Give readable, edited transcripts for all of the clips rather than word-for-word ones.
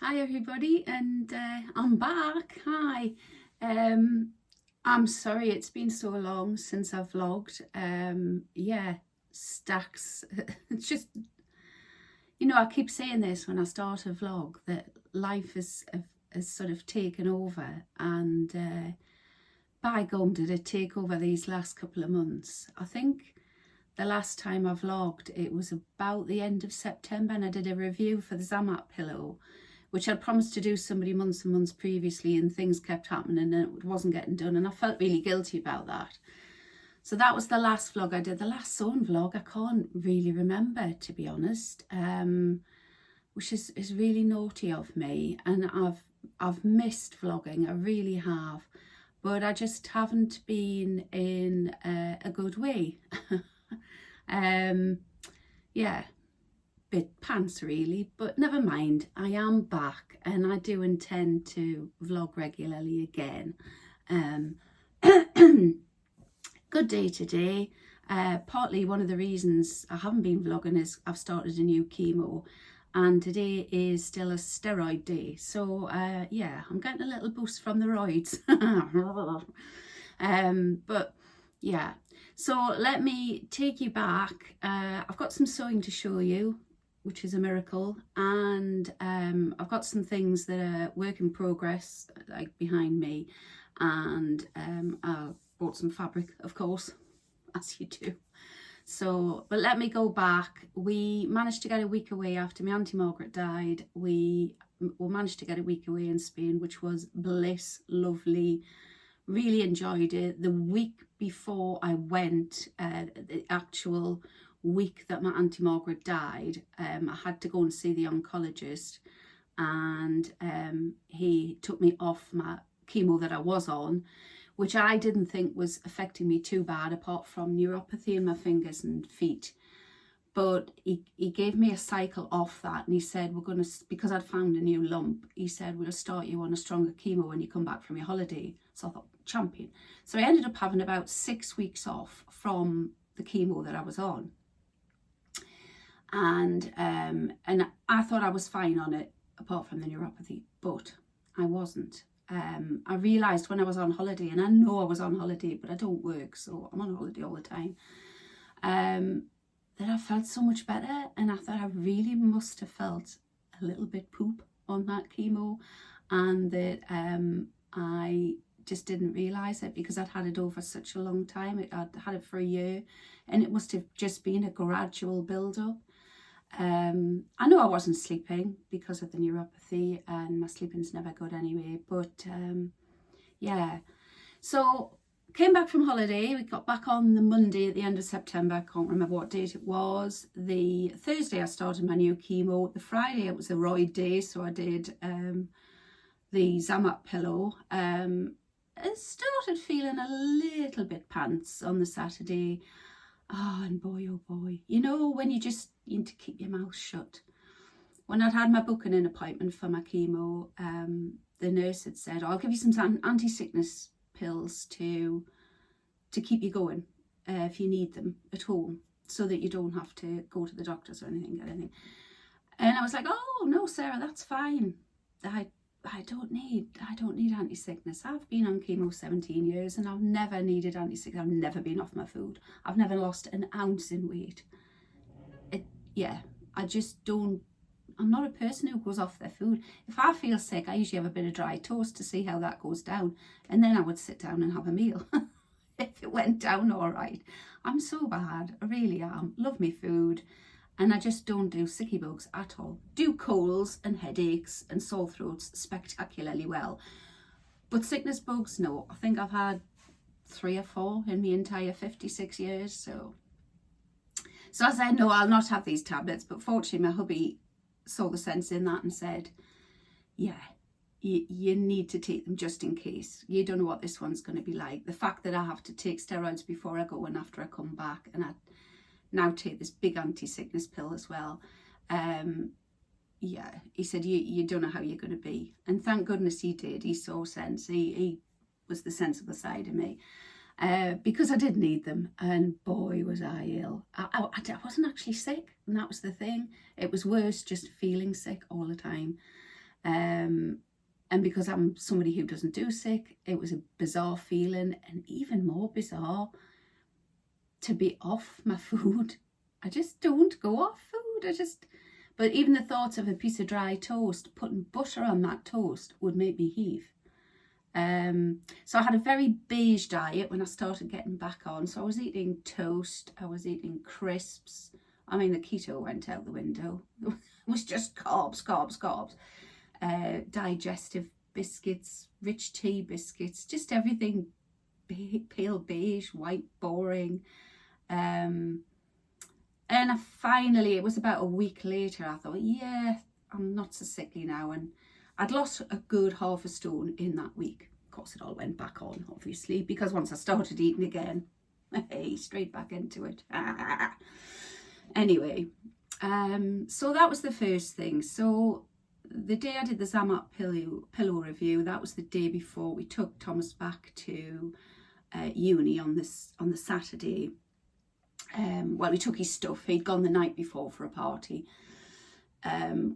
Hi everybody, and I'm back. Hi. I'm sorry it's been so long since I've vlogged. Yeah, stacks. It's just, I keep saying this when I start a vlog, that life has sort of taken over, and by gum did it take over these last couple of months. I think the last time I vlogged, it was about the end of September, and I did a review for the Zamat pillow, which I'd promised to do somebody months and months previously, and things kept happening and it wasn't getting done, and I felt really guilty about that. So that was the last vlog I did. The last sewn vlog, I can't really remember, to be honest, which is really naughty of me, and I've missed vlogging, I really have, but I just haven't been in a good way. Yeah, bit pants really, but never mind, I am back and I do intend to vlog regularly again. Good day today. Partly one of the reasons I haven't been vlogging is I've started a new chemo, and today is still a steroid day, so yeah, I'm getting a little boost from the roids. But yeah, so let me take you back. I've got some sewing to show you, which is a miracle, and I've got some things that are work in progress, like behind me, and I bought some fabric, of course, as you do. So, but let me go back. We managed to get a week away after my Auntie Margaret died. We managed to get a week away in Spain, which was bliss, lovely, really enjoyed it. The week before I went, the actual week that my Auntie Margaret died, I had to go and see the oncologist, and he took me off my chemo that I was on, which I didn't think was affecting me too bad, apart from neuropathy in my fingers and feet. But he gave me a cycle off that, and he said, we're going to, because I'd found a new lump, he said, we'll start you on a stronger chemo when you come back from your holiday. So I thought, champion. So I ended up having about 6 weeks off from the chemo that I was on. And I thought I was fine on it, apart from the neuropathy, but I wasn't. I realised when I was on holiday, and I know I was on holiday, but I don't work, so I'm on holiday all the time, that I felt so much better, and I thought I really must have felt a little bit poop on that chemo, and that I just didn't realise it because I'd had it over such a long time. I'd had it for a year, and it must have just been a gradual build-up. I know I wasn't sleeping because of the neuropathy, and my sleeping's never good anyway, but yeah. So came back from holiday. We got back on the Monday at the end of September. I can't remember what date it was. The Thursday I started my new chemo. The Friday it was a roid day, so I did the Zamat pillow. I started feeling a little bit pants on the Saturday. Oh, and boy, oh boy, when you just need to keep your mouth shut. When I'd had my booking an appointment for my chemo, the nurse had said, I'll give you some anti-sickness pills to keep you going if you need them at home, so that you don't have to go to the doctors or anything, And I was like, oh no, Sarah, that's fine. I don't need anti-sickness. I've been on chemo 17 years and I've never needed anti-sickness. I've never been off my food. I've never lost an ounce in weight. I just don't, I'm not a person who goes off their food. If I feel sick, I usually have a bit of dry toast to see how that goes down, and then I would sit down and have a meal. If it went down all right. I'm so bad, I really am. Love me food. And I just don't do sicky bugs at all. Do colds and headaches and sore throats spectacularly well. But sickness bugs, no. I think I've had 3 or 4 in my entire 56 years. So I said, no, I'll not have these tablets. But fortunately, my hubby saw the sense in that and said, yeah, you need to take them just in case. You don't know what this one's going to be like. The fact that I have to take steroids before I go and after I come back, and I now take this big anti-sickness pill as well. Yeah, he said, you don't know how you're going to be. And thank goodness he did. He saw sense. He was the sensible side of me. Because I did need them, and boy was I ill. I wasn't actually sick, and that was the thing. It was worse just feeling sick all the time. And because I'm somebody who doesn't do sick, it was a bizarre feeling, and even more bizarre to be off my food. I just don't go off food. But even the thought of a piece of dry toast, putting butter on that toast would make me heave. So I had a very beige diet when I started getting back on. So I was eating toast, I was eating crisps. I mean, the keto went out the window. It was just carbs, carbs, carbs. Digestive biscuits, rich tea biscuits, just everything pale beige, white, boring. And I finally, it was about a week later, I thought, yeah, I'm not so sickly now. And I'd lost a good half a stone in that week. Of course, it all went back on, obviously, because once I started eating again, hey, straight back into it. Anyway, so that was the first thing. So the day I did the Zamapp pillow review, that was the day before we took Thomas back to uni on the Saturday. Well, we took his stuff. He'd gone the night before for a party.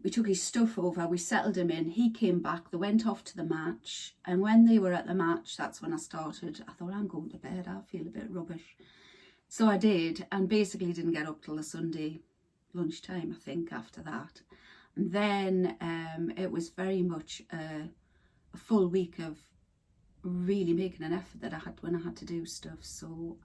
We took his stuff over, we settled him in, he came back, they went off to the match, and when they were at the match, that's when I thought, I'm going to bed, I feel a bit rubbish. So I did, and basically didn't get up till the Sunday lunchtime, I think, after that. And then it was very much a full week of really making an effort that I had when I had to do stuff. So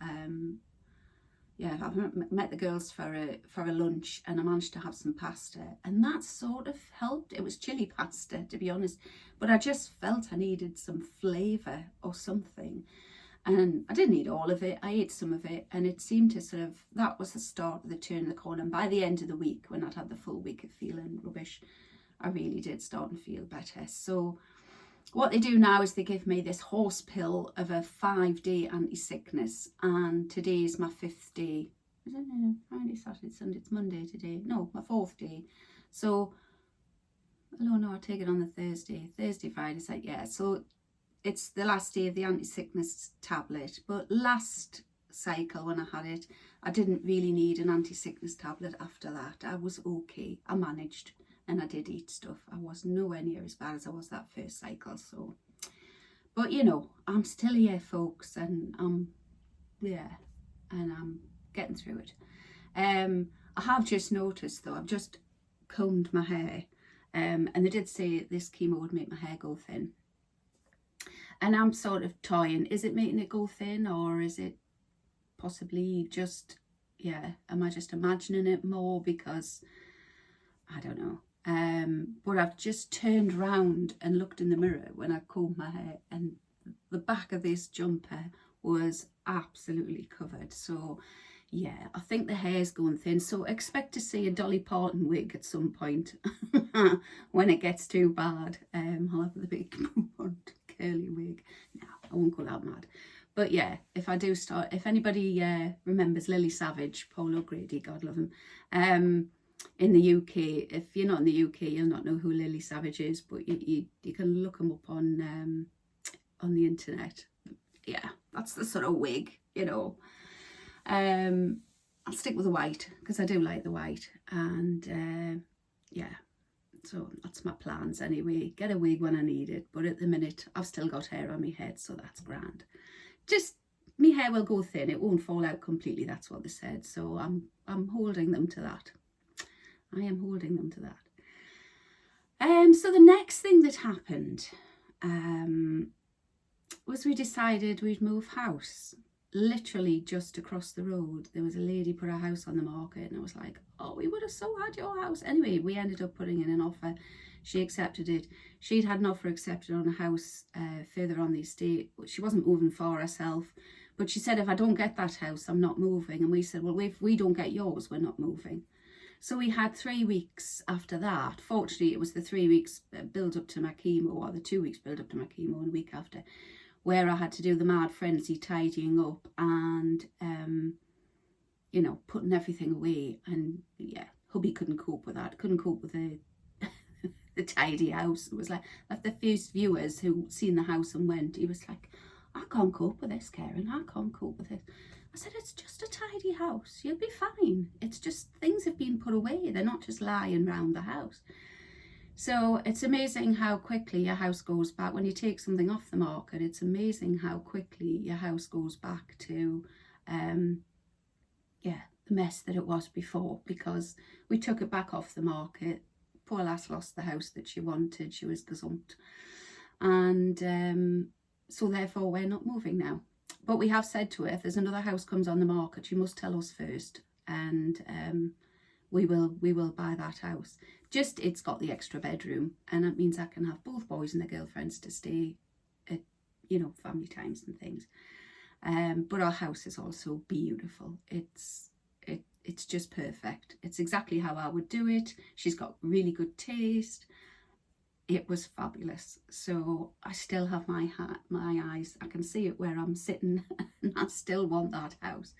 yeah, I've met the girls for a lunch, and I managed to have some pasta, and that sort of helped. It was chili pasta, to be honest, but I just felt I needed some flavour or something, and I didn't eat all of it. I ate some of it, and it seemed to that was the start of the turn of the corner. And by the end of the week, when I'd had the full week of feeling rubbish, I really did start to feel better. So what they do now is they give me this horse pill of a 5-day anti-sickness, and today is my 5th day. I don't know, Friday, Saturday, Sunday, it's Monday today. No, my 4th day. So, no, I take it on the Thursday, Friday, so yeah. So it's the last day of the anti-sickness tablet. But last cycle when I had it, I didn't really need an anti-sickness tablet after that. I was okay, I managed. And I did eat stuff. I was nowhere near as bad as I was that first cycle. So, but you know, I'm still here, folks, and I'm getting through it. I have just noticed, though, I've just combed my hair, and they did say this chemo would make my hair go thin. And I'm sort of toying, is it making it go thin, or is it possibly just, am I just imagining it more? Because I don't know. But I've just turned round and looked in the mirror when I combed my hair, and the back of this jumper was absolutely covered. So yeah, I think the hair's going thin. So expect to see a Dolly Parton wig at some point when it gets too bad. I'll have the big curly wig. No, I won't go that mad. But yeah, if I do start, if anybody remembers Lily Savage, Paul O'Grady, God love him, in the UK, if you're not in the UK, you'll not know who Lily Savage is, but you can look them up on the internet. Yeah, that's the sort of wig, you know. I'll stick with the white because I do like the white, and yeah, so that's my plans anyway. Get a wig when I need it, but at the minute I've still got hair on my head, so that's grand. Just my hair will go thin, it won't fall out completely, that's what they said, so I'm holding them to that. I am holding them to that. So the next thing that happened was we decided we'd move house. Literally just across the road, there was a lady put her house on the market, and I was like, oh, we would have so had your house. Anyway, we ended up putting in an offer. She accepted it. She'd had an offer accepted on a house further on the estate. She wasn't moving for herself, but she said, if I don't get that house, I'm not moving. And we said, well, if we don't get yours, we're not moving. So we had 3 weeks after that. Fortunately, it was the 3 weeks build up to my chemo, or the 2 weeks build up to my chemo, and a week after, where I had to do the mad frenzy tidying up and, you know, putting everything away. And yeah, hubby couldn't cope with that. Couldn't cope with the the tidy house. It was like the first viewers who seen the house and went, he was like, I can't cope with this, Karen. I can't cope with this. I said, it's just a tidy house. You'll be fine. It's just things have been put away. They're not just lying around the house. So it's amazing how quickly your house goes back. When you take something off the market, it's amazing how quickly your house goes back to, yeah, the mess that it was before, because we took it back off the market. Poor lass lost the house that she wanted. She was gazumped. And so therefore we're not moving now. But we have said to her, if there's another house comes on the market, you must tell us first, and we will buy that house. Just, it's got the extra bedroom, and that means I can have both boys and the girlfriends to stay at, you know, family times and things. But our house is also beautiful. It's just perfect. It's exactly how I would do it. She's got really good taste. It was fabulous. So I still have my eyes. I can see it where I'm sitting, and I still want that house.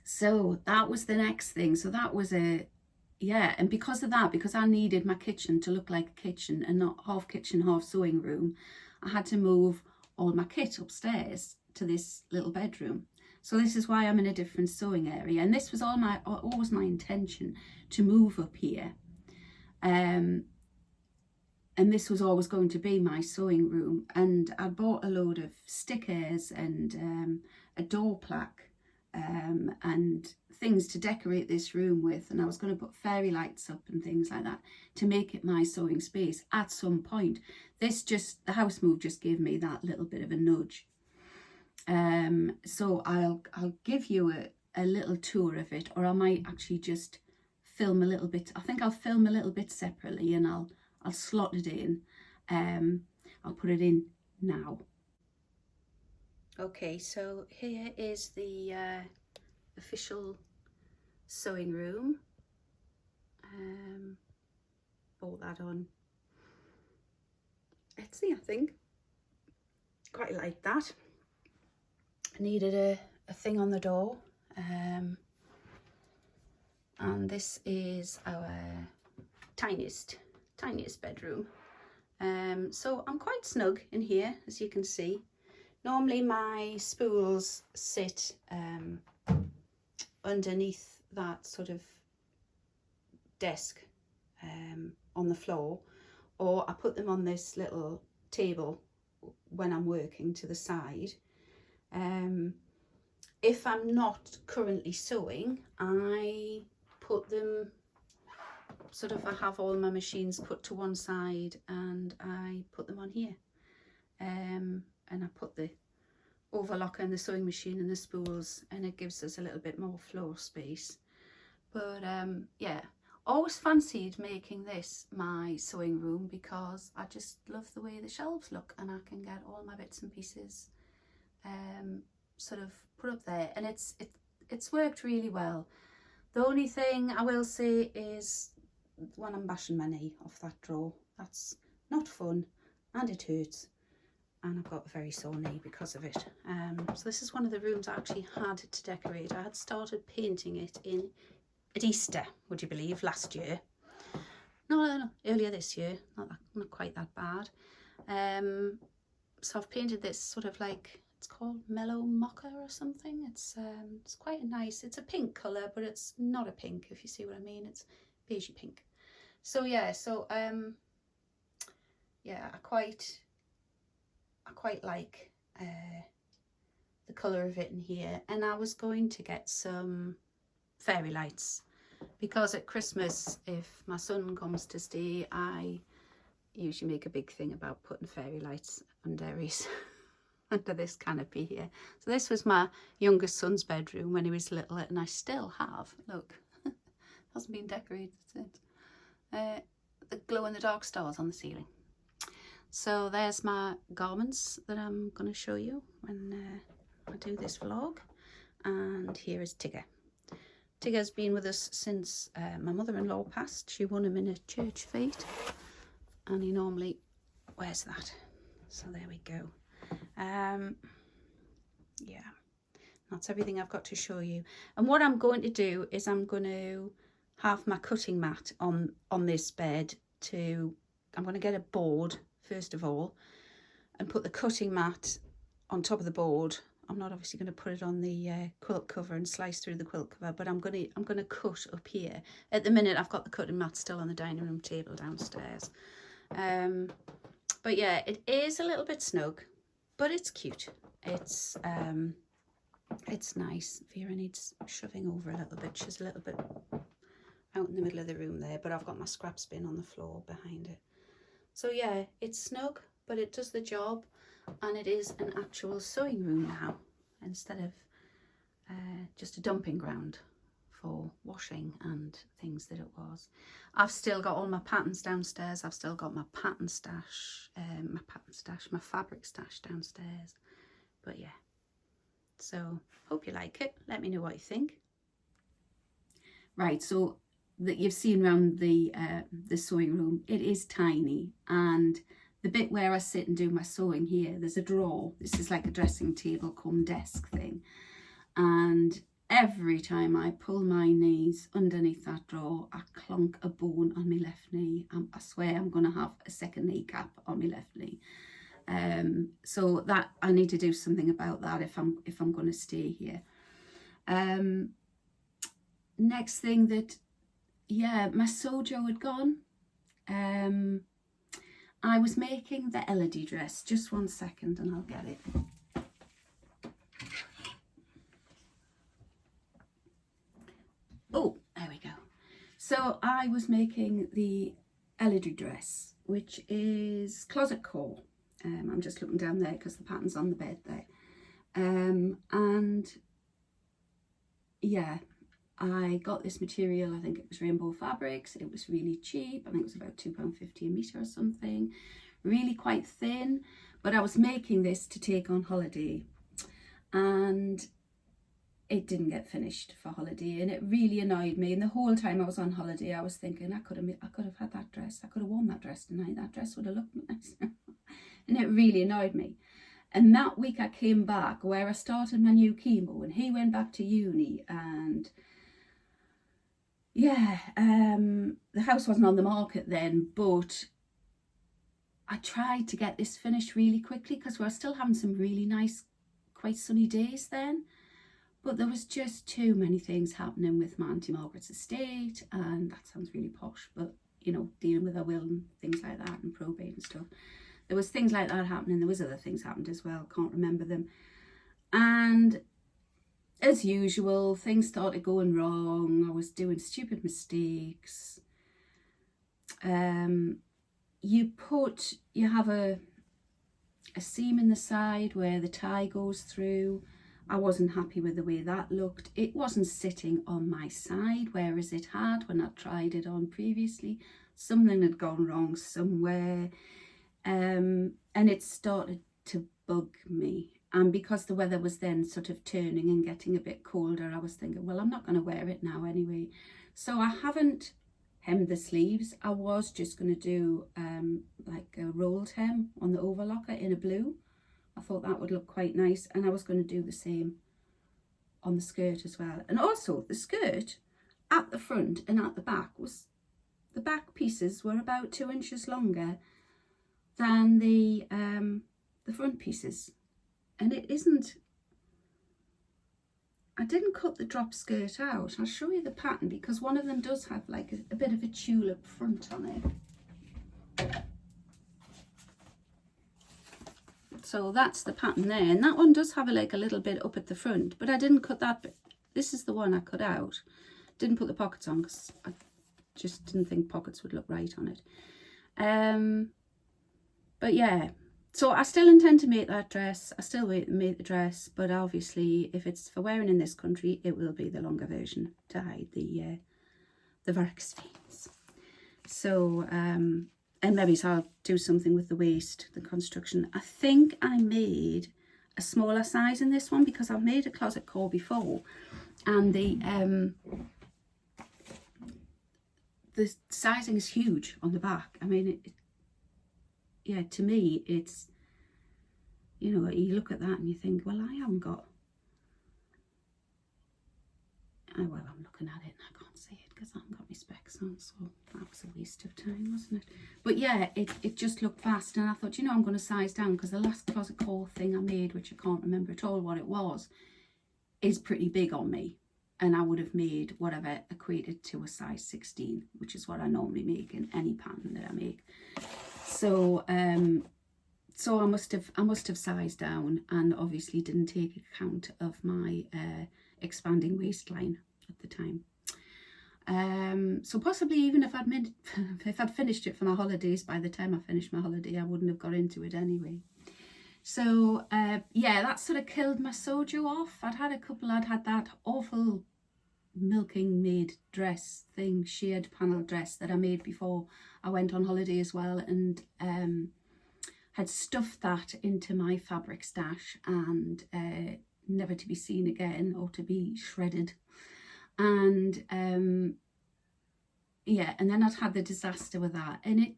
So that was the next thing. So that was and because of that, because I needed my kitchen to look like a kitchen and not half kitchen, half sewing room, I had to move all my kit upstairs to this little bedroom. So this is why I'm in a different sewing area. And this was always my intention, to move up here. And this was always going to be my sewing room. And I bought a load of stickers and a door plaque and things to decorate this room with. And I was going to put fairy lights up and things like that to make it my sewing space at some point. The house move just gave me that little bit of a nudge. So I'll give you a little tour of it, or I might actually just film a little bit. I think I'll film a little bit separately, and I'll slot it in. I'll put it in now. Okay, so here is the official sewing room. Bought that on Etsy, I think. Quite like that. I needed a thing on the door. And this is our tiniest bedroom. So I'm quite snug in here, as you can see. Normally my spools sit underneath that sort of desk on the floor, or I put them on this little table when I'm working to the side. If I'm not currently sewing, I put them sort of, I have all my machines put to one side and I put them on here. And I put the overlocker and the sewing machine and the spools, and it gives us a little bit more floor space. But yeah, always fancied making this my sewing room because I just love the way the shelves look, and I can get all my bits and pieces sort of put up there, and it's worked really well. The only thing I will say is when I'm bashing my knee off that drawer, that's not fun, and it hurts, and I've got a very sore knee because of it. So this is one of the rooms I actually had to decorate. I had started painting it at Easter, would you believe, last year. No, earlier this year, not quite that bad. So I've painted this sort of like, it's called Mellow Mocha or something. It's quite a nice, it's a pink colour, but it's not a pink, if you see what I mean. It's beigey pink. So yeah, yeah, I quite like the colour of it in here. And I was going to get some fairy lights, because at Christmas, if my son comes to stay, I usually make a big thing about putting fairy lights under his under this canopy here. So this was my youngest son's bedroom when he was little, and I still have, look, hasn't been decorated since. The glow-in-the-dark stars on the ceiling. So there's my garments that I'm going to show you when I do this vlog. And here is Tigger. Tigger's been with us since my mother-in-law passed. She won him in a church fete, and he normally wears that. So there we go. Yeah, that's everything I've got to show you. And what I'm going to do is I'm going to have my cutting mat on this bed. I'm going to get a board first of all and put the cutting mat on top of the board I'm not obviously going to put it on the quilt cover and slice through the quilt cover, but I'm gonna cut up here. At the minute, I've got the cutting mat still on the dining room table downstairs. But yeah, it is a little bit snug, but it's cute. It's nice. Vera needs shoving over a little bit. She's a little bit out in the middle of the room there, but I've got my scrap bin on the floor behind it. So yeah, it's snug, but it does the job, and it is an actual sewing room now instead of just a dumping ground for washing and things that it was. I've still got all my patterns downstairs. I've still got my pattern stash, my fabric stash downstairs. But yeah, so hope you like it. Let me know what you think. Right, so that you've seen around the sewing room, it is tiny, and the bit where I sit and do my sewing here, there's a drawer. This is like a dressing table cum desk thing, and every time I pull my knees underneath that drawer, I clunk a bone on my left knee. I swear I'm going to have a second kneecap on my left knee. So that I need to do something about that if I'm going to stay here. Next thing that, yeah, my sojo had gone. I was making the Elodie dress. Just 1 second and I'll get it. Oh, there we go. So I was making the Elodie dress, which is closet core. I'm just looking down there because the pattern's on the bed there. And yeah, I got this material, I think it was Rainbow Fabrics. It was really cheap. I think it was about £2.50 a metre or something. Really quite thin. But I was making this to take on holiday. And it didn't get finished for holiday, and it really annoyed me. And the whole time I was on holiday, I was thinking I could have had that dress. I could have worn that dress tonight. That dress would have looked nice. And it really annoyed me. And that week I came back where I started my new chemo, and he went back to uni, and yeah, the house wasn't on the market then, but I tried to get this finished really quickly because we were still having some really nice, quite sunny days then. But there was just too many things happening with my Auntie Margaret's estate, and that sounds really posh, but you know, dealing with her will and things like that and probate and stuff. There was things like that happening. There was other things happened as well. Can't remember them. And as usual, things started going wrong. I was doing stupid mistakes. You have a seam in the side where the tie goes through. I wasn't happy with the way that looked. It wasn't sitting on my side, whereas it had when I tried it on previously. Something had gone wrong somewhere. And it started to bug me. And because the weather was then sort of turning and getting a bit colder, I was thinking, well, I'm not going to wear it now anyway. So I haven't hemmed the sleeves. I was just going to do like a rolled hem on the overlocker in a blue. I thought that would look quite nice, and I was going to do the same on the skirt as well. And also the skirt at the front and at the back the back pieces were about 2 inches longer than the front pieces, and it isn't. I didn't cut the drop skirt out. I'll show you the pattern because one of them does have like a bit of a tulip front on it. So that's the pattern there, and that one does have like a little bit up at the front, but I didn't cut that bit. This is the one I cut out. Didn't put the pockets on because I just didn't think pockets would look right on it. But yeah, so I still intend to make that dress. I still make the dress, but obviously if it's for wearing in this country, it will be the longer version to hide the varicose veins. So and maybe I'll do something with the waist, the construction. I think I made a smaller size in this one because I've made a closet core before, and the sizing is huge on the back. I mean, yeah, to me, it's, you know, you look at that and you think, well, I haven't got, well, I'm looking at it and I can't see it because I haven't got my specs fabrics on, so that was a waste of time, wasn't it? But yeah, it just looked vast, and I thought, you know, I'm going to size down, because the last closet core thing I made, which I can't remember at all what it was, is pretty big on me, and I would have made whatever equated to a size 16, which is what I normally make in any pattern that I make. So so I must have sized down, and obviously didn't take account of my expanding waistline at the time. So possibly even if I'd finished it for my holidays, by the time I finished my holiday, I wouldn't have got into it anyway. So yeah, that sort of killed my soju off. I'd had that awful milking maid dress thing, sheared panel dress that I made before I went on holiday as well, and had stuffed that into my fabric stash, and never to be seen again, or to be shredded. And yeah, and then I'd had the disaster with that, and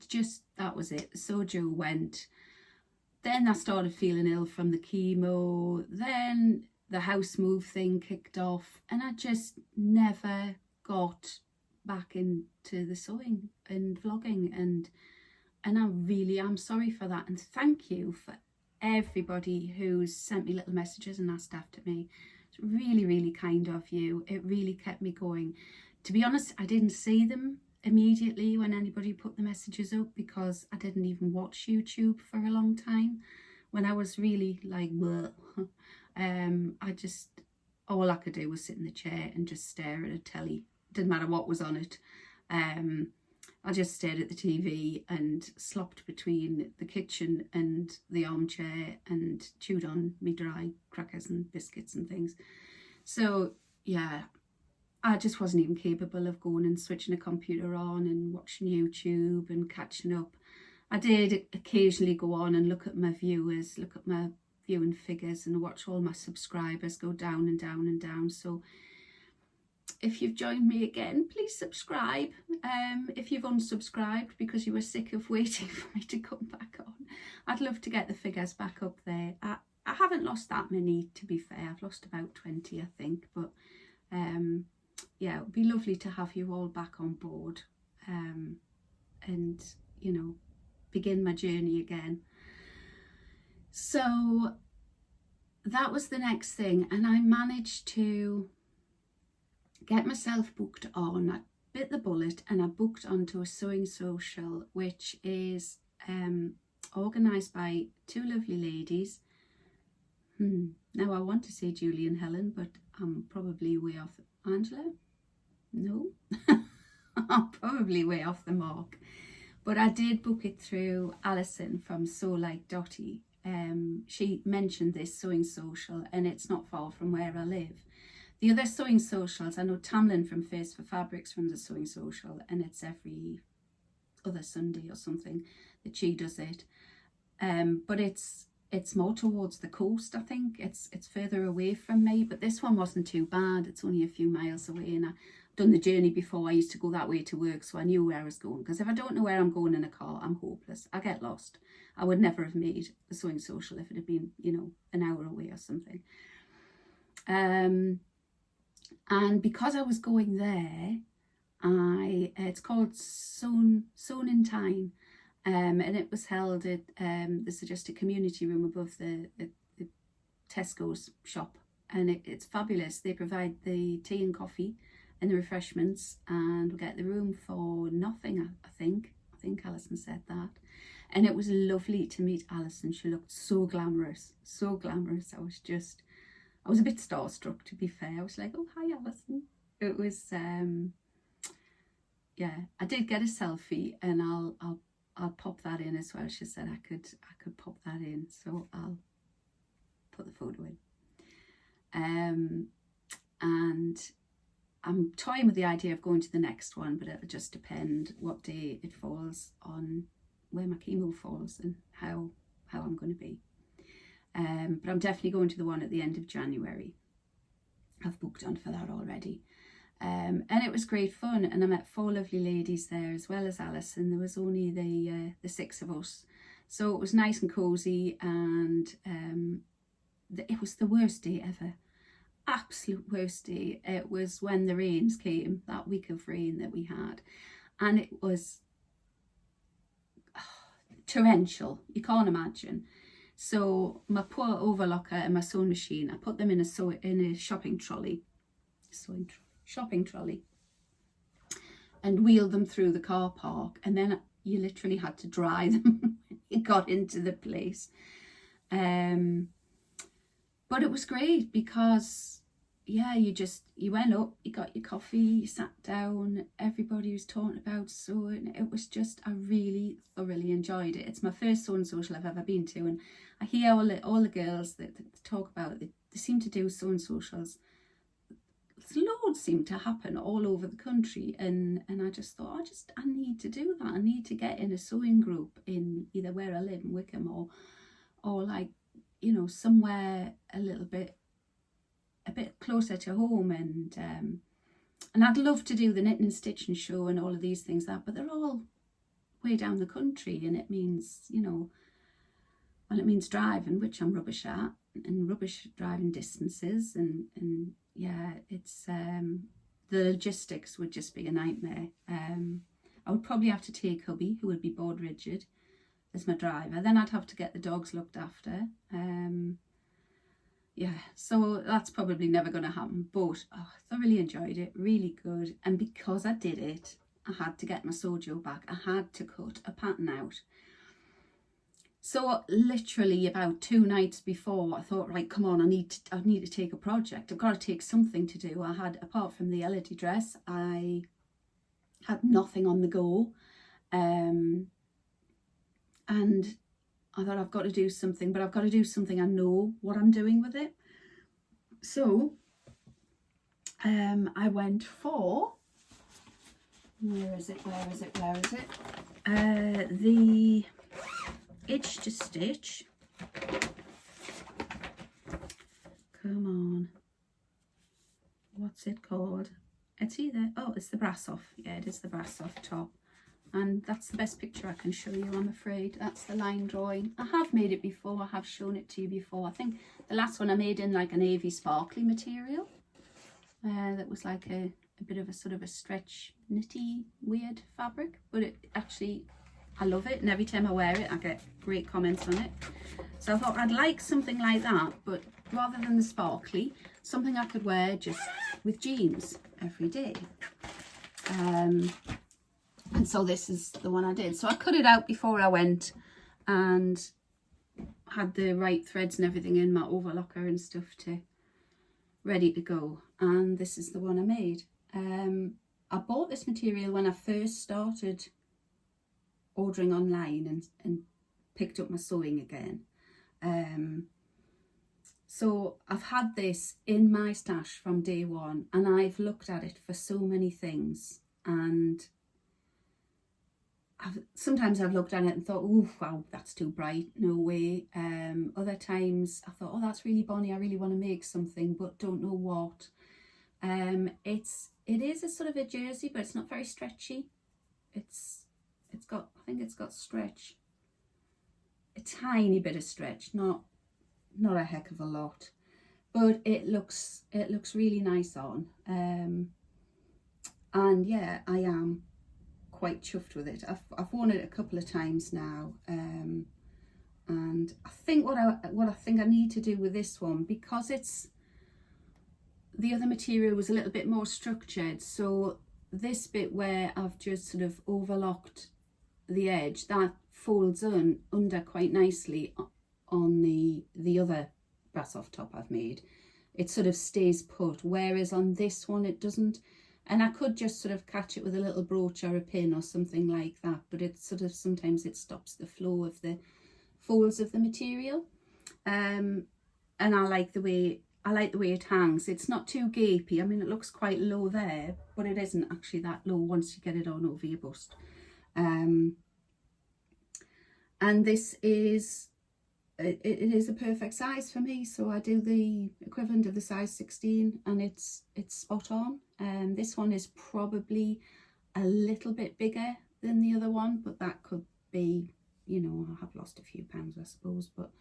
that was it. The soju went. Then I started feeling ill from the chemo. Then the house move thing kicked off, and I just never got back into the sewing and vlogging, and I'm sorry for that. And thank you for everybody who's sent me little messages and asked after me. It's really, really kind of you. It really kept me going. To be honest, I didn't see them immediately when anybody put the messages up, because I didn't even watch YouTube for a long time, when I was really like, bleh. All I could do was sit in the chair and just stare at a telly. Didn't matter what was on it. I just stared at the TV and slopped between the kitchen and the armchair and chewed on me dry crackers and biscuits and things. So yeah, I just wasn't even capable of going and switching a computer on and watching YouTube and catching up. I did occasionally go on and look at my viewers, look at my viewing figures, and watch all my subscribers go down and down and down. So if you've joined me again, please subscribe. If you've unsubscribed because you were sick of waiting for me to come back on, I'd love to get the figures back up there. I haven't lost that many, to be fair. I've lost about 20, I think. But yeah, it would be lovely to have you all back on board, and, you know, begin my journey again. So that was the next thing, and I managed to get myself booked on. I bit the bullet and I booked onto a sewing social, which is organised by two lovely ladies. Now I want to say Julie and Helen, but I'm probably way off. Angela? No? I'm probably way off the mark. But I did book it through Alison from SewLikeDotty. She mentioned this sewing social, and it's not far from where I live. The other sewing socials, I know Tamlyn from Face for Fabrics runs a sewing social, and it's every other Sunday or something that she does it. But it's more towards the coast, I think. It's further away from me, but this one wasn't too bad. It's only a few miles away, and I've done the journey before. I used to go that way to work, so I knew where I was going, because if I don't know where I'm going in a car, I'm hopeless. I get lost. I would never have made the sewing social if it had been, you know, an hour away or something. And because I was going there, it's called Sewn in Tyne, and it was held at there's just a community room above the Tesco's shop, and it's fabulous. They provide the tea and coffee and the refreshments, and we get the room for nothing. I think Alison said that, and it was lovely to meet Alison. She looked so glamorous, so glamorous. I was a bit starstruck, to be fair. I was like, oh, hi, Alison. It was, yeah, I did get a selfie, and I'll pop that in as well. She said I could pop that in, so I'll put the photo in. And I'm toying with the idea of going to the next one, but it'll just depend what day it falls on, where my chemo falls, and how I'm going to be. But I'm definitely going to the one at the end of January. I've booked on for that already. And it was great fun, and I met 4 lovely ladies there as well as Alison. There was only the 6 of us, so it was nice and cosy, and it was the worst day ever. absolute worst day, it was when the rains came, that week of rain that we had, and it was torrential, you can't imagine. So my poor overlocker and my sewing machine, I put them in a shopping trolley, shopping trolley, and wheeled them through the car park, and then you literally had to dry them when you got into the place. But it was great because, yeah, you went up, you got your coffee, you sat down, everybody was talking about sewing. It was just, I really thoroughly enjoyed it. It's my first sewing social I've ever been to, and I hear all the girls that talk about it, they seem to do sewing socials. Loads seem to happen all over the country, and I just thought, I need to do that. I need to get in a sewing group in either where I live in Wickham or like, you know, somewhere a bit closer to home, and I'd love to do the knitting and stitching show and all of these things but they're all way down the country, and it means, you know, well, it means driving, which I'm rubbish at, and rubbish driving distances, and yeah, it's the logistics would just be a nightmare. I would probably have to take hubby, who would be board rigid, as my driver. Then I'd have to get the dogs looked after. Yeah, so that's probably never going to happen, but I thoroughly enjoyed it, really good. And because I did it, I had to get my sojo back. I had to cut a pattern out. So literally about 2 nights before, I thought, right, come on, I need to take a project. I've got to take something to do. I had, apart from the Elodie dress, I had nothing on the go. And I thought, I've got to do something, but I've got to do something I know what I'm doing with it. So I went for, where is it? The Itch to Stitch. Come on. What's it called? It's either, oh, it's the Brasov. Yeah, it is the Brasov top. And that's the best picture I can show you, I'm afraid. That's the line drawing. I have made it before, I have shown it to you before. I think the last one I made in like a navy sparkly material. That was like a bit of a sort of a stretch knitty weird fabric. But it actually, I love it, and every time I wear it I get great comments on it. So I thought I'd like something like that, but rather than the sparkly, something I could wear just with jeans every day. And so this is the one I did. So I cut it out before I went and had the right threads and everything in my overlocker and stuff ready to go. And this is the one I made. I bought this material when I first started ordering online and picked up my sewing again. So I've had this in my stash from day one, and I've looked at it for so many things, and sometimes I've looked at it and thought, oh wow, that's too bright, no way. Other times I thought, oh, that's really bonny, I really want to make something but don't know what. It is a sort of a jersey, but it's not very stretchy. It's got, I think it's got stretch, a tiny bit of stretch, not a heck of a lot, but it looks really nice on. And yeah, I am quite chuffed with it. I've worn it a couple of times now, and I think what I think I need to do with this one, because the other material was a little bit more structured, so this bit where I've just sort of overlocked the edge, that folds under quite nicely on the other Brasov top I've made. It sort of stays put, whereas on this one it doesn't. And I could just sort of catch it with a little brooch or a pin or something like that, but it's sort of, sometimes it stops the flow of the folds of the material. And I like the way it hangs. It's not too gapey. I mean, it looks quite low there, but it isn't actually that low once you get it on over your bust. And this is, it is a perfect size for me, so I do the equivalent of the size 16, and it's spot on. This one is probably a little bit bigger than the other one, but that could be, you know, I have lost a few pounds I suppose, but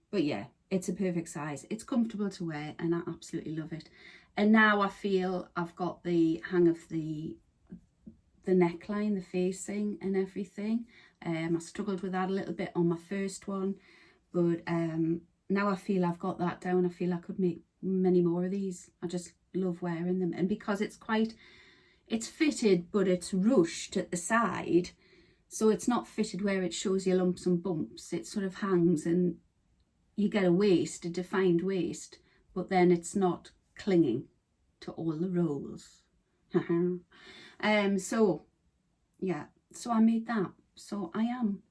But yeah, it's a perfect size. It's comfortable to wear and I absolutely love it. And now I feel I've got the hang of the neckline, the facing and everything. I struggled with that a little bit on my first one, but now I feel I've got that down. I feel I could make many more of these. I just love wearing them. And because it's fitted, but it's ruched at the side, so it's not fitted where it shows you lumps and bumps. It sort of hangs and you get a waist, a defined waist, but then it's not clinging to all the rolls. So yeah, so I made that. So I'm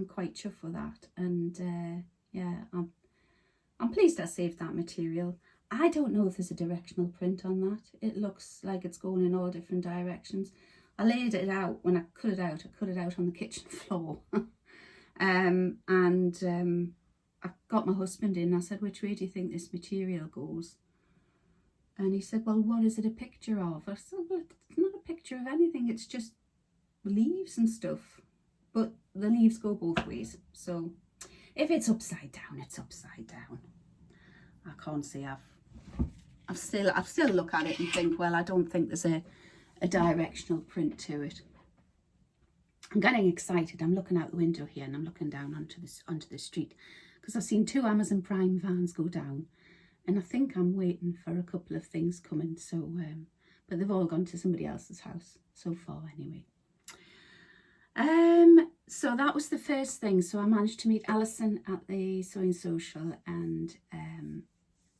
quite chuffed with that. And yeah, I'm pleased I saved that material. I don't know if there's a directional print on that. It looks like it's going in all different directions. I laid it out when I cut it out on the kitchen floor. I got my husband in. I said, which way do you think this material goes? And he said, well, what is it a picture of? I said, well, it's not a picture of anything. It's just leaves and stuff. But the leaves go both ways. So if it's upside down, it's upside down. I can't say I've still look at it and think, well, I don't think there's a directional print to it. I'm getting excited. I'm looking out the window here and I'm looking down onto the street because I've seen 2 Amazon Prime vans go down, and I think I'm waiting for a couple of things coming. So, but they've all gone to somebody else's house so far anyway. So that was the first thing. So I managed to meet Alison at the Sewing Social, and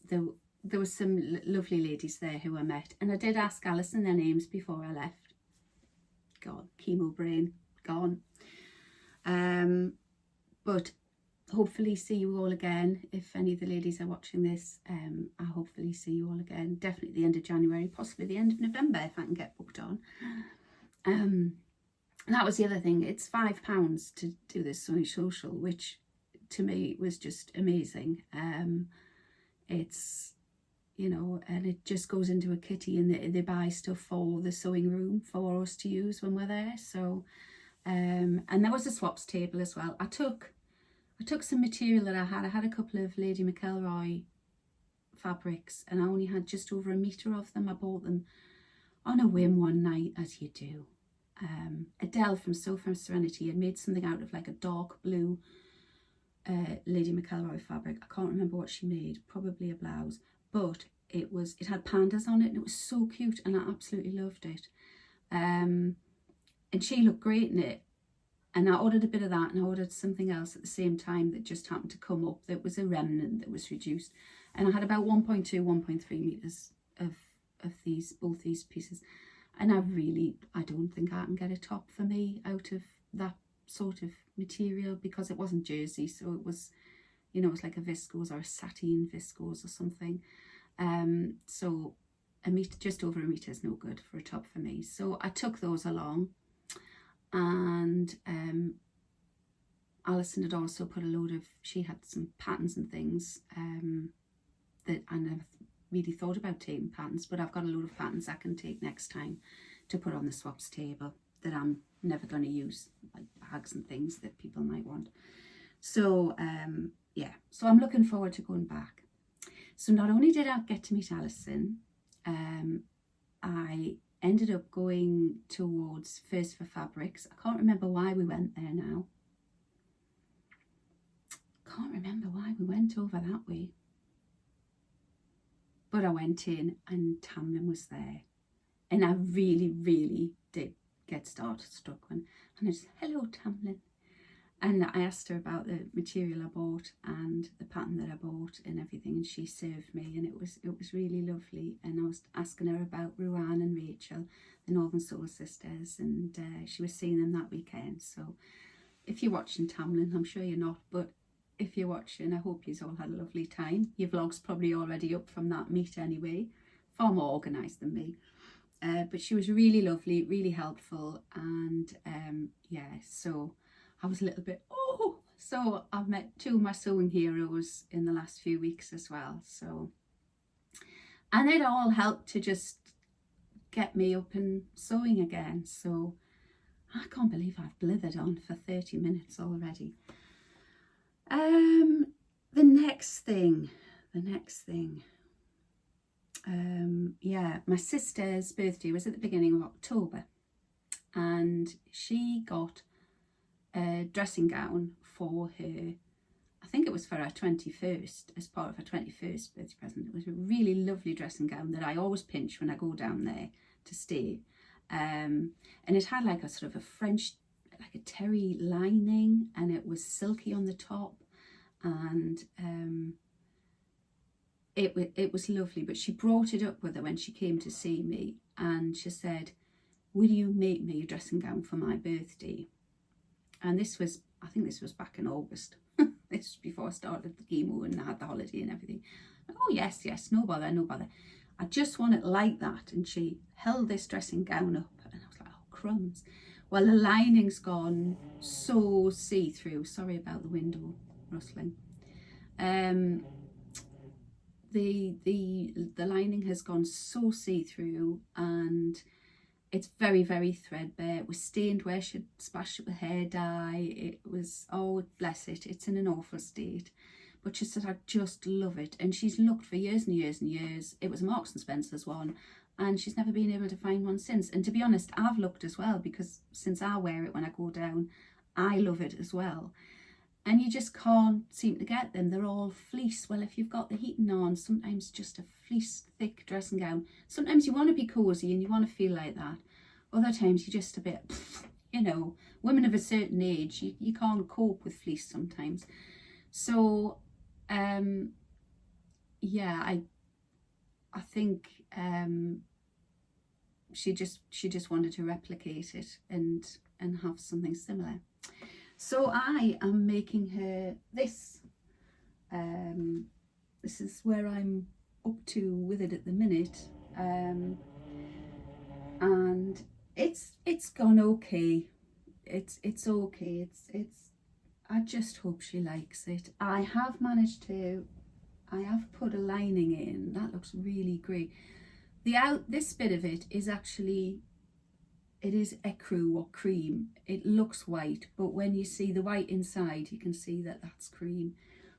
there was some lovely ladies there who I met, and I did ask Alison their names before I left. God, chemo brain gone. But hopefully see you all again. If any of the ladies are watching this, I'll hopefully see you all again. Definitely the end of January, possibly the end of November if I can get booked on. And that was the other thing. It's £5 to do this Sewing Social, which to me was just amazing. It's, you know, and it just goes into a kitty, and they buy stuff for the sewing room for us to use when we're there. So and there was a swaps table as well. I took some material that I had a couple of Lady McElroy fabrics, and I only had just over a metre of them. I bought them on a whim one night, as you do. Adele from Sew from Serenity had made something out of like a dark blue Lady McElroy fabric. I can't remember what she made, probably a blouse, but it had pandas on it, and it was so cute, and I absolutely loved it. And she looked great in it, and I ordered a bit of that, and I ordered something else at the same time that just happened to come up that was a remnant that was reduced, and I had about 1.2 1.3 meters of both these pieces. And I don't think I can get a top for me out of that sort of material, because it wasn't jersey, so it was, you know, it's like a viscose or a sateen viscose or something. So a meter, just over a metre, is no good for a top for me. So I took those along, and Alison had also put a load of, she had some patterns and things that I never really thought about taking patterns, but I've got a load of patterns I can take next time to put on the swaps table that I'm never going to use, like bags and things that people might want. So yeah, so I'm looking forward to going back. So not only did I get to meet Alison, I ended up going towards First for Fabrics. I can't remember why we went there now. Can't remember why we went over that way. But I went in and Tamlyn was there, and I really, really did get starstruck when, and I just, hello Tamlyn, and I asked her about the material I bought and the pattern that I bought and everything, and she served me, and it was really lovely. And I was asking her about Ruan and Rachel, the Northern Soul sisters, and she was seeing them that weekend. So if you're watching, Tamlyn, I'm sure you're not, but if you're watching, I hope you've all had a lovely time. Your vlog's probably already up from that meet anyway, far more organised than me. But she was really lovely, really helpful, and yeah, so I was a little bit, oh, so I've met 2 of my sewing heroes in the last few weeks as well. So, and it all helped to just get me up and sewing again. So I can't believe I've blithered on for 30 minutes already. the next thing, yeah, my sister's birthday was at the beginning of October, and she got a dressing gown for her, I think it was for her 21st, as part of her 21st birthday present. It was a really lovely dressing gown that I always pinch when I go down there to stay. And it had like a sort of a French, like a terry lining, and it was silky on the top, and it was lovely. But she brought it up with her when she came to see me, and she said, will you make me a dressing gown for my birthday? And this was, I think this was back in August. This was before I started the chemo and I had the holiday and everything. Oh yes, no bother, no bother. I just want it like that. And she held this dressing gown up, and I was like, oh crumbs. Well, the lining's gone so see-through. Sorry about the window rustling. The lining has gone so see-through, and it's very, very threadbare. It was stained where she'd splashed it with hair dye. It was, oh bless it, it's in an awful state. But she said, I just love it. And she's looked for years and years and years. It was a Marks and Spencer's one, and she's never been able to find one since. And to be honest, I've looked as well, because since I wear it when I go down, I love it as well. And you just can't seem to get them. They're all fleece. Well, if you've got the heating on, sometimes just a fleece thick dressing gown. Sometimes you want to be cosy and you want to feel like that. Other times you're just a bit, you know, women of a certain age, you can't cope with fleece sometimes. So, yeah, I think she just wanted to replicate it and have something similar. So I am making her this. This is where I'm up to with it at the minute, and it's gone okay. It's okay. It's. I just hope she likes it. I have put a lining in. That looks really great. This bit of it is actually. It is ecru or cream. It looks white, but when you see the white inside, you can see that that's cream.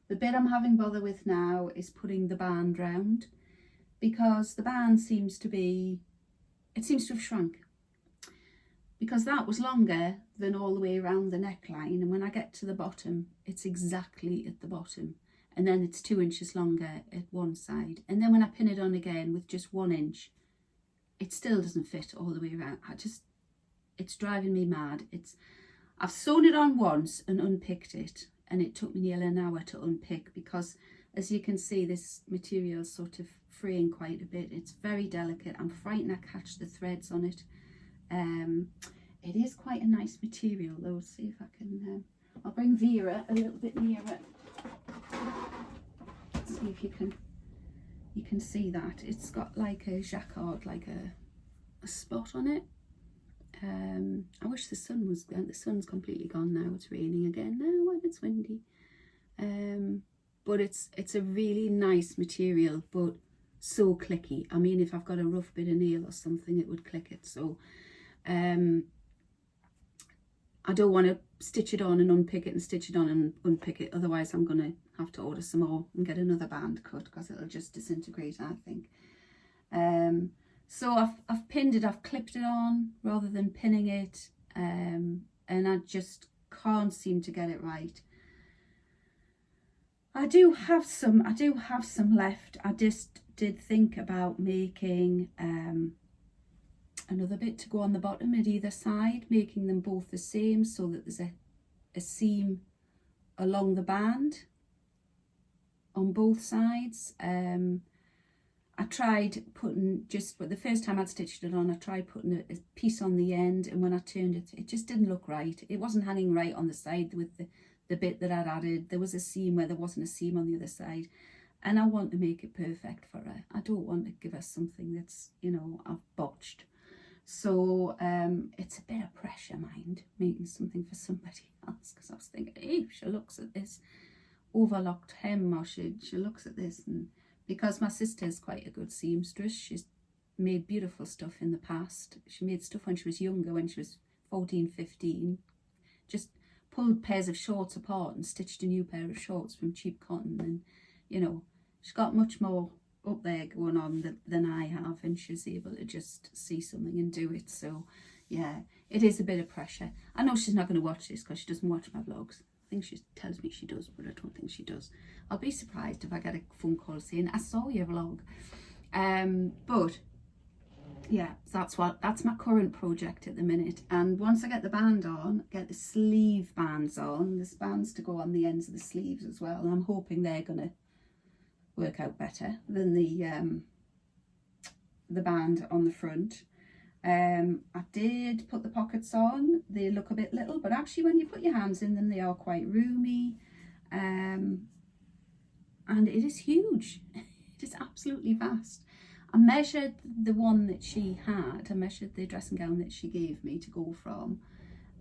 The bit I'm having bother with now is putting the band round, because the band seems to have shrunk, because that was longer than all the way around the neckline, and when I get to the bottom, it's exactly at the bottom, and then it's 2 inches longer at one side, and then when I pin it on again with just 1 inch, it still doesn't fit all the way around. It's driving me mad. I've sewn it on once and unpicked it, and it took me nearly an hour to unpick, because as you can see, this material is sort of fraying quite a bit. It's very delicate. I'm frightened I catch the threads on it. It is quite a nice material though. See if I can, I'll bring Vera a little bit nearer. See if you can see that. It's got like a jacquard, like a spot on it. I wish the sun was gone. The sun's completely gone now. It's raining again now and it's windy. But it's a really nice material, but so clicky. I mean, if I've got a rough bit of nail or something, it would click it. So I don't want to stitch it on and unpick it and stitch it on and unpick it. Otherwise I'm going to have to order some more and get another band cut, because it'll just disintegrate, I think. So I've pinned it, I've clipped it on rather than pinning it, and I just can't seem to get it right. I do have some left. I just did think about making another bit to go on the bottom at either side, making them both the same, so that there's a seam along the band on both sides. I tried putting but the first time I'd stitched it on, I tried putting a piece on the end, and when I turned it, it just didn't look right. It wasn't hanging right on the side with the bit that I'd added. There was a seam where there wasn't a seam on the other side, and I want to make it perfect for her. I don't want to give her something that's, you know, I've botched. So it's a bit of pressure, mind, making something for somebody else, because I was thinking, hey, she looks at this overlocked hem, or she looks at this, and because my sister's quite a good seamstress, she's made beautiful stuff in the past. She made stuff when she was younger, when she was 14, 15, just pulled pairs of shorts apart and stitched a new pair of shorts from cheap cotton, and you know, she's got much more up there going on than I have, and she's able to just see something and do it. So yeah, it is a bit of pressure. I know she's not going to watch this because she doesn't watch my vlogs. I think she tells me she does, but I don't think she does. I'll be surprised if I get a phone call saying, I saw your vlog. But yeah, that's my current project at the minute. And once I get the band on, get the sleeve bands on, there's bands to go on the ends of the sleeves as well, and I'm hoping they're gonna work out better than the band on the front. I did put the pockets on. They look a bit little, but actually when you put your hands in them, they are quite roomy. And it is huge. It is absolutely vast. I measured the one that she had. I measured the dressing gown that she gave me to go from.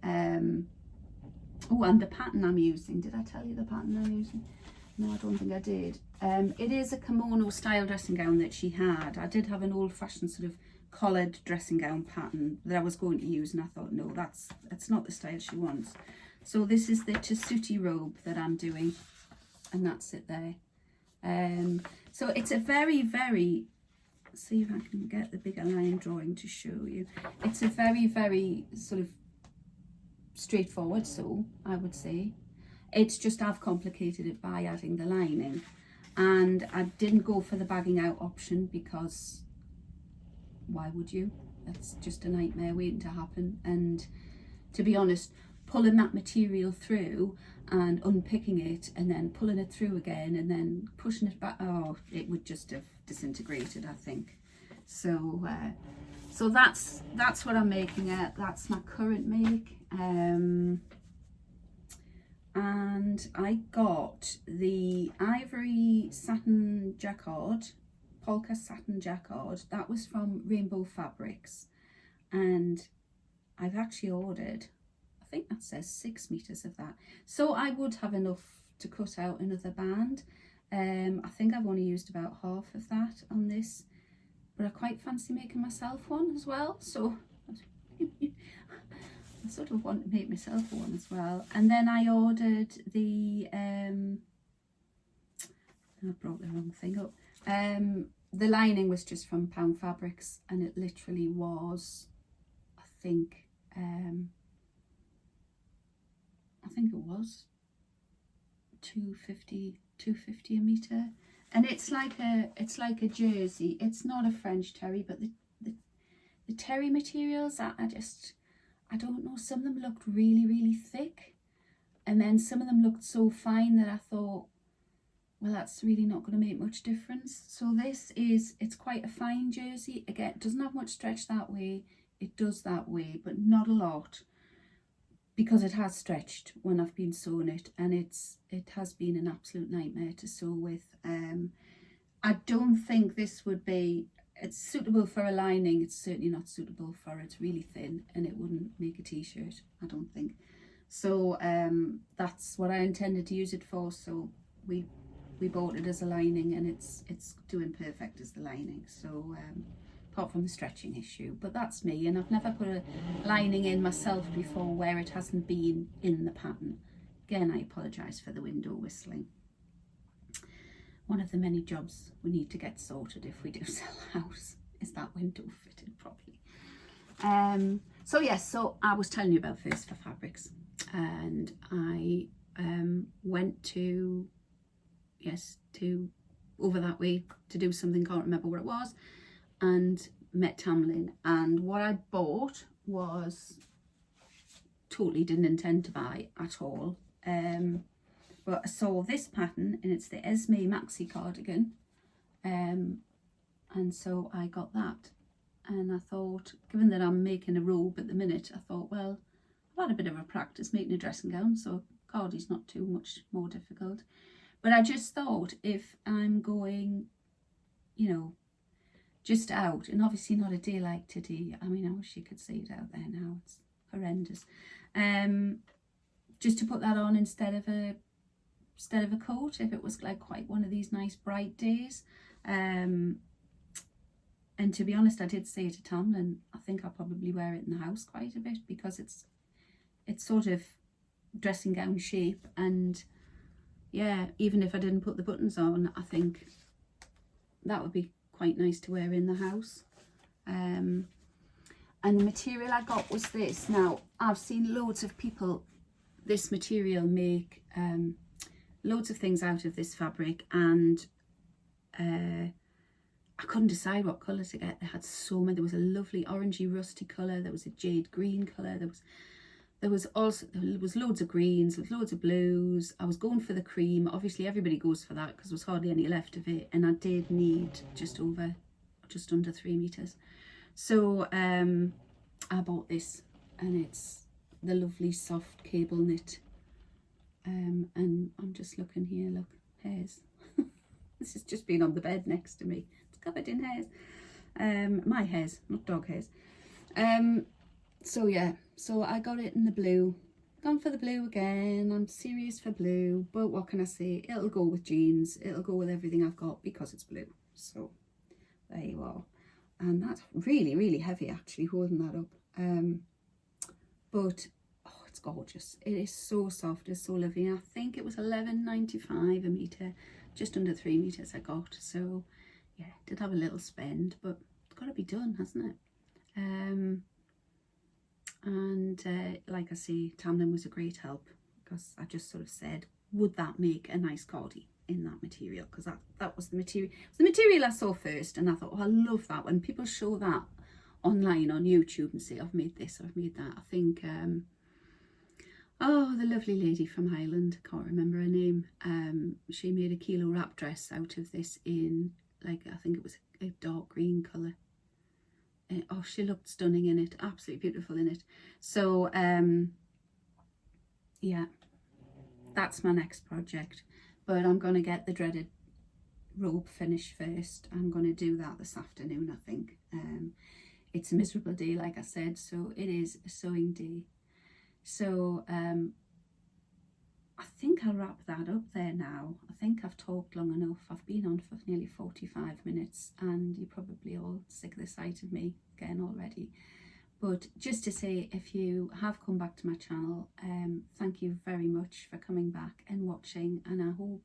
Oh, and the pattern I'm using. Did I tell you the pattern I'm using? No, I don't think I did. It is a kimono style dressing gown that she had. I did have an old-fashioned sort of collared dressing gown pattern that I was going to use, and I thought, no, that's not the style she wants. So this is the Tessuti Robe that I'm doing, and that's it there. So it's a very, very, see if I can get the bigger line drawing to show you. It's a very, very sort of straightforward sew, I would say. It's just I've complicated it by adding the lining, and I didn't go for the bagging out option because why would you? That's just a nightmare waiting to happen. And to be honest, pulling that material through and unpicking it and then pulling it through again and then pushing it back, oh, it would just have disintegrated, I think. So so that's what I'm making it. That's my current make. And I got the ivory satin jacquard, polka satin jacquard. That was from Rainbow Fabrics, and I've actually ordered, I think that says 6 meters of that, so I would have enough to cut out another band. I think I've only used about half of that on this, but I quite fancy making myself one as well, so I sort of want to make myself one as well. And then I ordered the I brought the wrong thing up. The lining was just from Pound Fabrics, and it literally was, I think it was 250 a meter, and it's like a jersey. It's not a French terry, but the terry materials, I don't know, some of them looked really, really thick, and then some of them looked so fine that I thought, well, that's really not going to make much difference. So it's quite a fine jersey. Again, it doesn't have much stretch that way. It does that way, but not a lot, because it has stretched when I've been sewing it, and it has been an absolute nightmare to sew with. I don't think this would be, it's suitable for a lining. It's certainly not suitable for, it's really thin and it wouldn't make a t-shirt, I don't think. So that's what I intended to use it for. So we bought it as a lining, and it's doing perfect as the lining. So apart from the stretching issue, but that's me, and I've never put a lining in myself before where it hasn't been in the pattern. Again, I apologise for the window whistling. One of the many jobs we need to get sorted if we do sell a house is that window fitted properly. So yes, so I was telling you about First for Fabrics, and I went to over that way to do something, can't remember what it was, and met Tamlyn, and what I bought was totally didn't intend to buy at all. But I saw this pattern, and it's the Esme Maxi cardigan, and so I got that. And I thought, given that I'm making a robe at the minute, I thought, well, I've had a bit of a practice making a dressing gown, so cardi's not too much more difficult. But I just thought, if I'm going, you know, just out, and obviously not a day like today, I mean, I wish you could see it out there now, it's horrendous, just to put that on instead of a coat, if it was like quite one of these nice bright days. And to be honest, I did say to Tamlyn, I think I'll probably wear it in the house quite a bit, because it's sort of dressing gown shape, and yeah, even if I didn't put the buttons on, I think that would be quite nice to wear in the house. And the material I got was this. Now, I've seen loads of people, this material, make loads of things out of this fabric, and I couldn't decide what colour to get. They had so many. There was a lovely orangey rusty colour, there was a jade green colour, there was loads of greens, there was loads of blues. I was going for the cream. Obviously everybody goes for that because there was hardly any left of it, and I did need just under 3 meters. So I bought this, and it's the lovely soft cable knit, and I'm just looking here, look, hairs. This has just been on the bed next to me. It's covered in hairs. My hairs, not dog hairs. So yeah, so I got it in the blue. Gone for the blue again. I'm serious for blue, but what can I say? It'll go with jeans. It'll go with everything I've got because it's blue. So there you are. And that's really, really heavy actually, holding that up. But oh, it's gorgeous. It is so soft, it's so lovely. I think it was £11.95 a metre, just under 3 meters I got. So yeah, did have a little spend, but it's got to be done, hasn't it? Like I say, Tamlyn was a great help, because I just sort of said, would that make a nice cardie in that material? Because that was the material. It was the material I saw first, and I thought, oh, I love that when people show that online on YouTube and say, I've made this, I've made that. I think oh, the lovely lady from Highland, I can't remember her name, she made a kilo wrap dress out of this in, like, I think it was a dark green colour. Oh, she looked stunning in it, absolutely beautiful in it. So yeah, that's my next project, but I'm going to get the dreaded robe finished first. I'm going to do that this afternoon, I think. It's a miserable day, like I said, so it is a sewing day. So I think I'll wrap that up there now. I think I've talked long enough. I've been on for nearly 45 minutes, and you're probably all sick of the sight of me again already. But just to say, if you have come back to my channel, thank you very much for coming back and watching, and I hope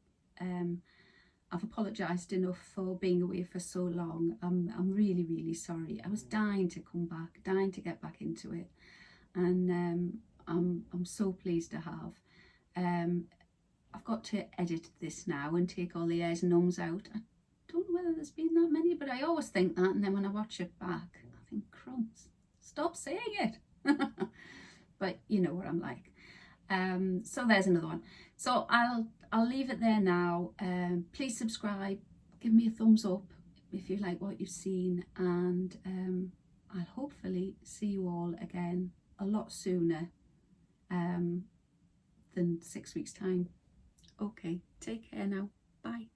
I've apologised enough for being away for so long. I'm really, really sorry. I was dying to come back, dying to get back into it, and I'm so pleased to have. I've got to edit this now and take all the airs and ums out. I don't know whether there's been that many, but I always think that, and then when I watch it back, I think, crumbs, stop saying it. But you know what I'm like. So there's another one. So I'll leave it there now. Please subscribe, give me a thumbs up if you like what you've seen, and I'll hopefully see you all again a lot sooner than 6 weeks time. Okay, take care now. Bye.